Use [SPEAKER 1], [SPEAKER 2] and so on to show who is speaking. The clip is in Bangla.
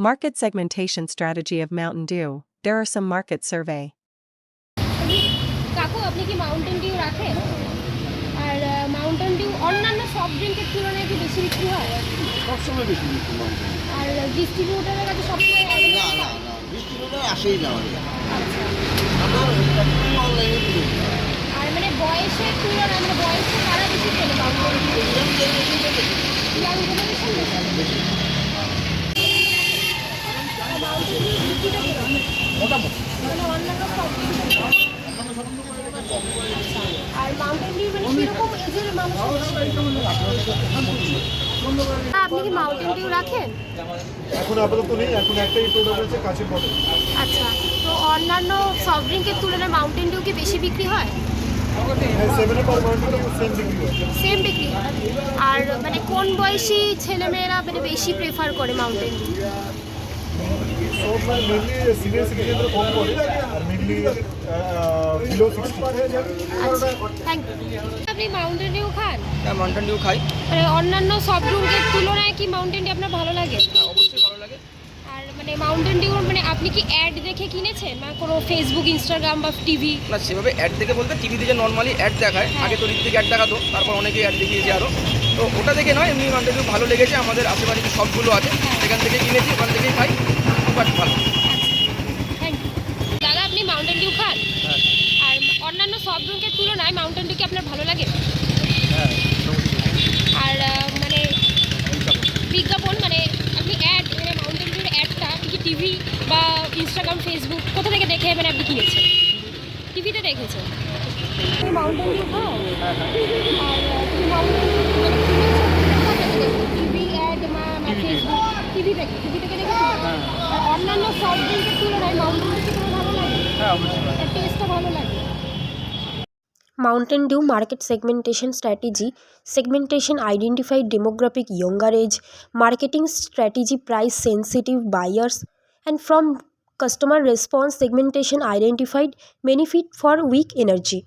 [SPEAKER 1] Market segmentation strategy of Mountain Dew. There are some market survey.
[SPEAKER 2] কাকু আপনি কি মাউন্টেন ডিউ রাখেন? আর মাউন্টেন ডিউ অন্যান্য সফট ড্রিঙ্কের তুলনায় কি বেশি বিক্রি হয়?
[SPEAKER 3] সবসময় বেশি বিক্রি হয়।
[SPEAKER 2] আর ডিস্ট্রিবিউটারের কাছে সবসময়
[SPEAKER 3] না না না ডিস্ট্রিবিউটার আসেই না আমাদের।
[SPEAKER 2] আচ্ছা।
[SPEAKER 3] আমরা অনলাইনে কিনি।
[SPEAKER 2] আর মানে বয়সের তুলনায় মানে বয়সে কারা বেশি কেনে মাউন্টেন ডিউ? ইয়াং জেনারেশন বেশি। মাউন্টেন ডিউ বিক্রিটা কেমন?
[SPEAKER 3] মোটামুটি
[SPEAKER 2] মানে অন্যান্য সফট ড্রিঙ্কের আর মাউন্টেন ডিউ মানে কিরকম এজের মানুষ? আপনি কি মাউন্টেন ডিউ রাখেন?
[SPEAKER 4] এখন আপাতত নেই, এখন একটাই প্রোডাক্ট আছে কাঁচের বটল।
[SPEAKER 2] আচ্ছা, তো অন্যান্য সফট ড্রিঙ্কের তুলনায় মাউন্টেন ডিউ কি বেশি বিক্রি হয়?
[SPEAKER 4] হ্যাঁ, 7 আর মাউন্টেন ডিউ সেম বিক্রি হয়।
[SPEAKER 2] সেম বিক্রি হয়। আর মানে কোন বয়সী ছেলেমেয়েরা মানে বেশি প্রেফার করে মাউন্টেন ডিউ?
[SPEAKER 4] সব মেনলি সিনিয়র সিটিজেনরা কম করে আর মেনলি বিলো 60।
[SPEAKER 2] আচ্ছা, থ্যাংক ইউ। আপনি মাউন্টেন ডিউ খান?
[SPEAKER 5] হ্যাঁ, মাউন্টেন ডিউ খাই।
[SPEAKER 2] মানে অন্যান্য সফট ড্রিঙ্কের তুলনায় কি মাউন্টেন ডিউ আপনার ভালো লাগে?
[SPEAKER 5] হ্যাঁ, অবশ্যই ভালো লাগে।
[SPEAKER 2] আর মানে মাউন্টেন ডিউ মানে আপনি কি অ্যাড দেখে কিনেছেন না কোনো ফেসবুক, ইনস্টাগ্রাম বা টিভি?
[SPEAKER 5] না, সেভাবে অ্যাড দেখে বলতে টিভিতে যে নর্মালি অ্যাড দেখায়, আগে তো ঋত্বিক অ্যাড দেখাতো, তারপর অনেকেই অ্যাড দেখিয়েছে আরও। তো ওটা দেখে নয়, এমনি মাউন্টেন ডিউ ভালো লেগেছে। আমাদের আশেপাশে যে শপগুলো আছে সেখান থেকে কিনেছি, ওখান থেকেই খাই, বাট ভালো।
[SPEAKER 2] Thank you. দাদা আপনি মাউন্টেন ডিউ খান? আর অন্যান্য সফট ড্রিঙ্কের তুলনায় মাউন্টেন ডিউ কি আপনার ভালো লাগে?
[SPEAKER 5] হ্যাঁ,
[SPEAKER 2] আর মানে বিজ্ঞাপন মানে আপনি অ্যাড মানে মাউন্টেন ডিউর অ্যাডটা আপনি কি টিভি বা ইনস্টাগ্রাম, ফেসবুক কোথা থেকে দেখে মানে আপনি কিনেছেন? টিভিতে দেখেছেন? তুমি মাউন্টেন ডিউ খাও? আর তুমি মাউন্টেন ডিউ মানে কিনেছো টিভি অ্যাড বা ফেসবুক? টিভি থেকে দেখেছো? আর অন্যান্য সফট ড্রিঙ্কের তুলনায় মাউন্টেন ডিউ কি তোমার ভালো লাগে?
[SPEAKER 5] হ্যাঁ, অবশ্যই।
[SPEAKER 2] তার টেস্টটা ভালো লাগে?
[SPEAKER 6] Mountain Dew market segmentation strategy. Segmentation identified demographic younger age, marketing strategy price sensitive buyers, and from customer response segmentation identified benefit for weak energy.